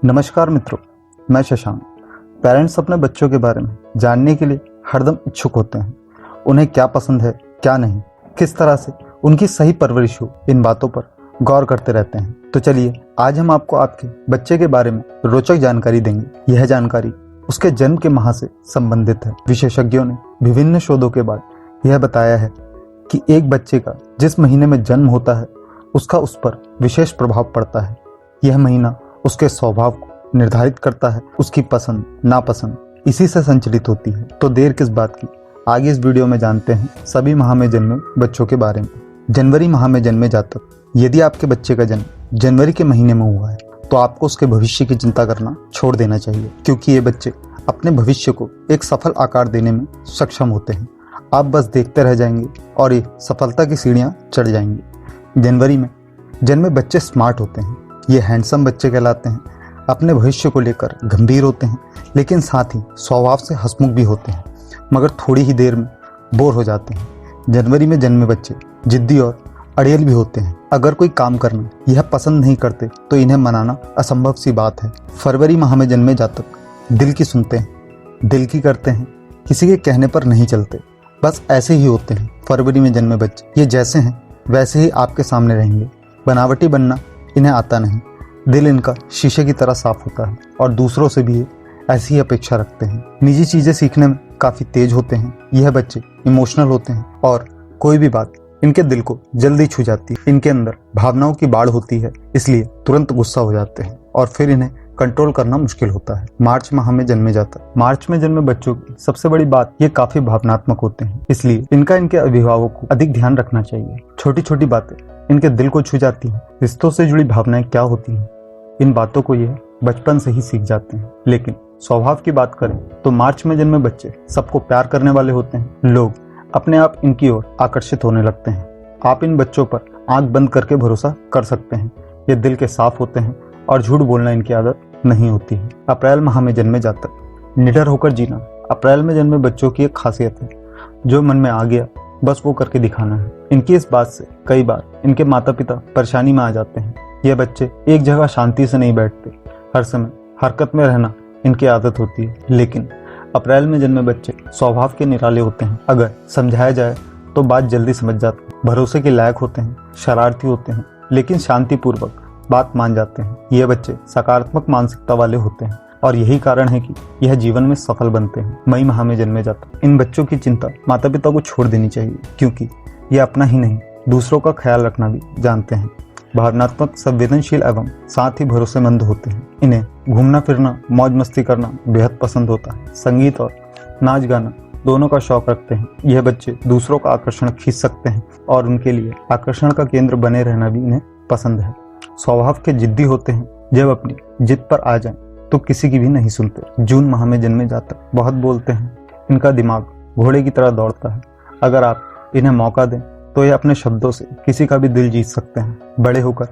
नमस्कार मित्रों, मैं शशांक। पेरेंट्स अपने बच्चों के बारे में जानने के लिए हरदम इच्छुक होते हैं। उन्हें क्या पसंद है, क्या नहीं, किस तरह से उनकी सही परवरिश हो, इन बातों पर गौर करते रहते हैं। तो चलिए आज हम आपको आपके बच्चे के बारे में रोचक जानकारी देंगे। यह जानकारी उसके जन्म के माह से संबंधित है। विशेषज्ञों ने विभिन्न शोधों के बाद यह बताया है कि एक बच्चे का जिस महीने में जन्म होता है उसका उस पर विशेष प्रभाव पड़ता है। यह महीना उसके स्वभाव को निर्धारित करता है, उसकी पसंद नापसंद इसी से संचालित होती है। तो देर किस बात की, आगे इस वीडियो में जानते हैं सभी माह में जन्मे बच्चों के बारे में। जनवरी माह में जन्मे जातक। यदि आपके बच्चे का जन्म जनवरी के महीने में हुआ है तो आपको उसके भविष्य की चिंता करना छोड़ देना चाहिए, क्योंकि ये बच्चे अपने भविष्य को एक सफल आकार देने में सक्षम होते हैं। आप बस देखते रह जाएंगे और ये सफलता की सीढ़ियां चढ़ जाएंगे। जनवरी में जन्मे बच्चे स्मार्ट होते हैं। ये हैंडसम बच्चे कहलाते हैं। अपने भविष्य को लेकर गंभीर होते हैं, लेकिन साथ ही स्वभाव से हंसमुख भी होते हैं, मगर थोड़ी ही देर में बोर हो जाते हैं। जनवरी में जन्मे बच्चे जिद्दी और अड़ियल भी होते हैं। अगर कोई काम करना यह पसंद नहीं करते तो इन्हें मनाना असंभव सी बात है। फरवरी माह में जन्मे जातक दिल की सुनते हैं, दिल की करते हैं, किसी के कहने पर नहीं चलते, बस ऐसे ही होते हैं। फरवरी में जन्मे बच्चे ये जैसे हैं वैसे ही आपके सामने रहेंगे। बनावटी बनना इन्हें आता नहीं। दिल इनका शीशे की तरह साफ होता है और दूसरों से भी ऐसी ही अपेक्षा रखते हैं। निजी चीजें सीखने में काफी तेज होते हैं। यह बच्चे इमोशनल होते हैं और कोई भी बात इनके दिल को जल्दी छू जाती है। इनके अंदर भावनाओं की बाढ़ होती है, इसलिए तुरंत गुस्सा हो जाते हैं और फिर इन्हें कंट्रोल करना मुश्किल होता है। मार्च माह में जन्मे जाता है। मार्च में जन्मे बच्चों की सबसे बड़ी बात ये काफी भावनात्मक होते हैं, इसलिए इनके अभिभावकों को अधिक ध्यान रखना चाहिए। छोटी छोटी बातें इनके दिल को छू जाती हैं। रिश्तों से जुड़ी भावनाएं क्या होती हैं, इन बातों को ये बचपन से ही सीख जाते हैं। लेकिन स्वभाव की बात करें तो मार्च में जन्मे बच्चे सबको प्यार करने वाले होते हैं। लोग अपने आप इनकी ओर आकर्षित होने लगते हैं। आप इन बच्चों पर आंख बंद करके भरोसा कर सकते हैं। ये दिल के साफ होते हैं और झूठ बोलना इनकी आदत नहीं होती है। अप्रैल माह में जन्मे जातक। निडर होकर जीना अप्रैल में जन्मे बच्चों की एक खासियत है। जो मन में आ गया बस वो करके दिखाना है। इनकी इस बात से कई बार इनके माता पिता परेशानी में आ जाते हैं। ये बच्चे एक जगह शांति से नहीं बैठते, हर समय हरकत में रहना इनकी आदत होती है। लेकिन अप्रैल में जन्मे बच्चे स्वभाव के निराले होते हैं। अगर समझाया जाए तो बात जल्दी समझ जाते हैं। भरोसे के लायक होते हैं, शरारती होते हैं, लेकिन शांतिपूर्वक बात मान जाते हैं। ये बच्चे सकारात्मक मानसिकता वाले होते हैं और यही कारण है कि यह जीवन में सफल बनते हैं। मई माह में जन्मे जाता। इन बच्चों की चिंता माता पिता को छोड़ देनी चाहिए, क्योंकि ये अपना ही नहीं दूसरों का ख्याल रखना भी जानते हैं। भावनात्मक, संवेदनशील एवं साथ ही भरोसेमंद होते हैं। इन्हें घूमना फिरना, मौज मस्ती करना बेहद पसंद होता है। संगीत और नाच गाना दोनों का शौक रखते हैं। यह बच्चे दूसरों का आकर्षण खींच सकते हैं और उनके लिए आकर्षण का केंद्र बने रहना भी इन्हें पसंद है। स्वभाव के जिद्दी होते हैं। जब अपनी जिद पर आ जाएं तो किसी की भी नहीं सुनते। जून माह में जन्मे जातक बहुत बोलते हैं। इनका दिमाग घोड़े की तरह दौड़ता है। अगर आप इन्हें मौका दें तो ये अपने शब्दों से किसी का भी दिल जीत सकते हैं। बड़े होकर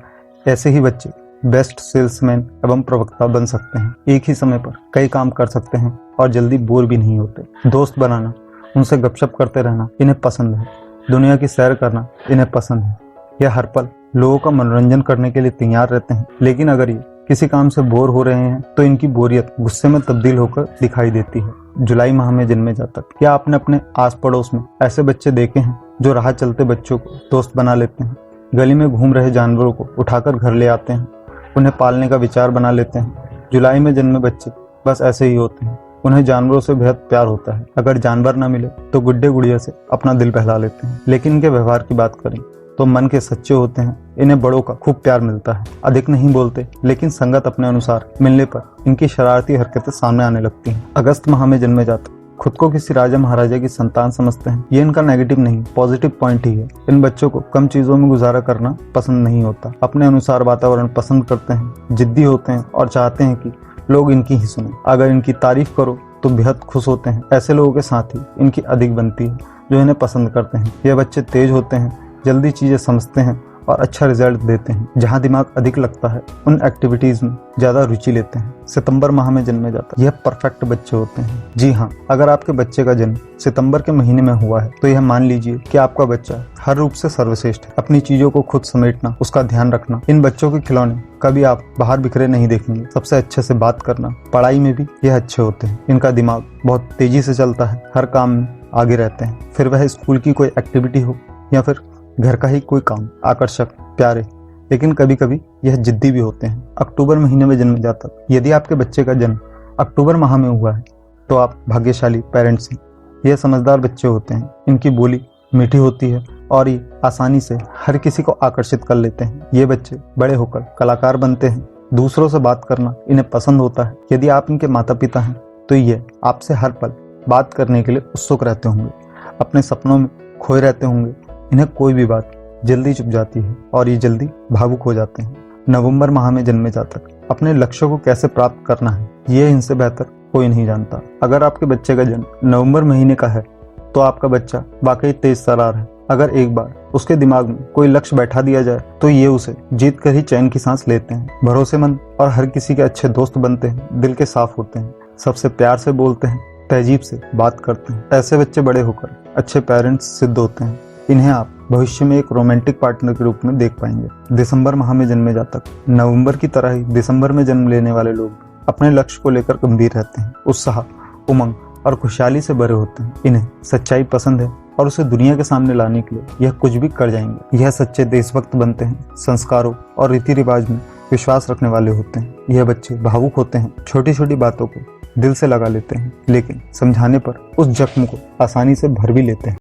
ऐसे ही बच्चे बेस्ट सेल्समैन एवं प्रवक्ता बन सकते हैं। एक ही समय पर कई काम कर सकते हैं और जल्दी बोर भी नहीं होते। दोस्त बनाना, उनसे गपशप करते रहना इन्हें पसंद है। दुनिया की सैर करना इन्हें पसंद है। यह हर पल लोगों का मनोरंजन करने के लिए तैयार रहते हैं। लेकिन अगर ये किसी काम से बोर हो रहे हैं तो इनकी बोरियत गुस्से में तब्दील होकर दिखाई देती है। जुलाई माह में जन्मे जातक। क्या आपने अपने आस पड़ोस में ऐसे बच्चे देखे हैं जो राह चलते बच्चों को दोस्त बना लेते हैं? गली में घूम रहे जानवरों को उठाकर घर ले आते हैं, उन्हें पालने का विचार बना लेते हैं। जुलाई में जन्मे बच्चे बस ऐसे ही होते हैं। उन्हें जानवरों से बेहद प्यार होता है। अगर जानवर न मिले तो गुड्डे गुड़िया से अपना दिल बहला लेते हैं। लेकिन इनके व्यवहार की बात करें तो मन के सच्चे होते हैं। इन्हें बड़ों का खूब प्यार मिलता है। अधिक नहीं बोलते, लेकिन संगत अपने अनुसार मिलने पर इनकी शरारती हरकतें सामने आने लगती हैं। अगस्त माह में जन्मे जातक। खुद को किसी राजा महाराजा की संतान समझते हैं। ये इनका नेगेटिव नहीं, पॉजिटिव पॉइंट ही है। इन बच्चों को कम चीजों में गुजारा करना पसंद नहीं होता। अपने अनुसार वातावरण पसंद करते हैं। जिद्दी होते हैं और चाहते हैं कि लोग इनकी ही सुने। अगर इनकी तारीफ करो तो बेहद खुश होते हैं। ऐसे लोगों के साथ ही इनकी अधिक बनती है जो इन्हें पसंद करते हैं। ये बच्चे तेज होते हैं, जल्दी चीजें समझते हैं और अच्छा रिजल्ट देते हैं। जहां दिमाग अधिक लगता है उन एक्टिविटीज में ज्यादा रुचि लेते हैं। सितंबर माह में जन्मे जाता है यह परफेक्ट बच्चे होते हैं। जी हाँ, अगर आपके बच्चे का जन्म सितंबर के महीने में हुआ है तो यह मान लीजिए कि आपका बच्चा हर रूप से सर्वश्रेष्ठ है। अपनी चीजों को खुद समेटना, उसका ध्यान रखना, इन बच्चों के खिलौने कभी आप बाहर बिखरे नहीं देखेंगे। सबसे अच्छे से बात करना, पढ़ाई में भी यह अच्छे होते हैं। इनका दिमाग बहुत तेजी से चलता है, हर काम में आगे रहते हैं। फिर वह स्कूल की कोई एक्टिविटी हो या फिर घर का ही कोई काम, आकर्षक, प्यारे, लेकिन कभी कभी यह जिद्दी भी होते हैं। अक्टूबर महीने में जन्म जाता है। यदि आपके बच्चे का जन्म अक्टूबर माह में हुआ है तो आप भाग्यशाली पेरेंट्स हैं। यह समझदार बच्चे होते हैं। इनकी बोली मीठी होती है और ये आसानी से हर किसी को आकर्षित कर लेते हैं। ये बच्चे बड़े होकर कलाकार बनते हैं। दूसरों से बात करना इन्हें पसंद होता है। यदि आप इनके माता पिता हैं तो ये आपसे हर पल बात करने के लिए उत्सुक रहते होंगे। अपने सपनों में खोए रहते होंगे। इन्हें कोई भी बात जल्दी चुप जाती है और ये जल्दी भावुक हो जाते हैं। नवंबर माह में जन्मे जातक अपने लक्ष्यों को कैसे प्राप्त करना है ये इनसे बेहतर कोई नहीं जानता। अगर आपके बच्चे का जन्म नवंबर महीने का है तो आपका बच्चा वाकई तेज तर्रार है। अगर एक बार उसके दिमाग में कोई लक्ष्य बैठा दिया जाए तो ये उसे जीत कर ही चैन की सांस लेते हैं। भरोसेमंद और हर किसी के अच्छे दोस्त बनते हैं। दिल के साफ होते हैं। सबसे प्यार से बोलते हैं, तहजीब से बात करते हैं। ऐसे बच्चे बड़े होकर अच्छे पेरेंट्स सिद्ध होते हैं। इन्हें आप भविष्य में एक रोमांटिक पार्टनर के रूप में देख पाएंगे। दिसंबर माह में जन्मे जातक नवंबर की तरह ही दिसंबर में जन्म लेने वाले लोग अपने लक्ष्य को लेकर गंभीर रहते हैं। उत्साह, उमंग और खुशहाली से भरे होते हैं। इन्हें सच्चाई पसंद है और उसे दुनिया के सामने लाने के लिए यह कुछ भी कर जाएंगे। यह सच्चे देशभक्त बनते हैं। संस्कारों और रीति रिवाज में विश्वास रखने वाले होते हैं। यह बच्चे भावुक होते हैं। छोटी छोटी बातों को दिल से लगा लेते हैं, लेकिन समझाने पर उस जख्म को आसानी से भर भी लेते हैं।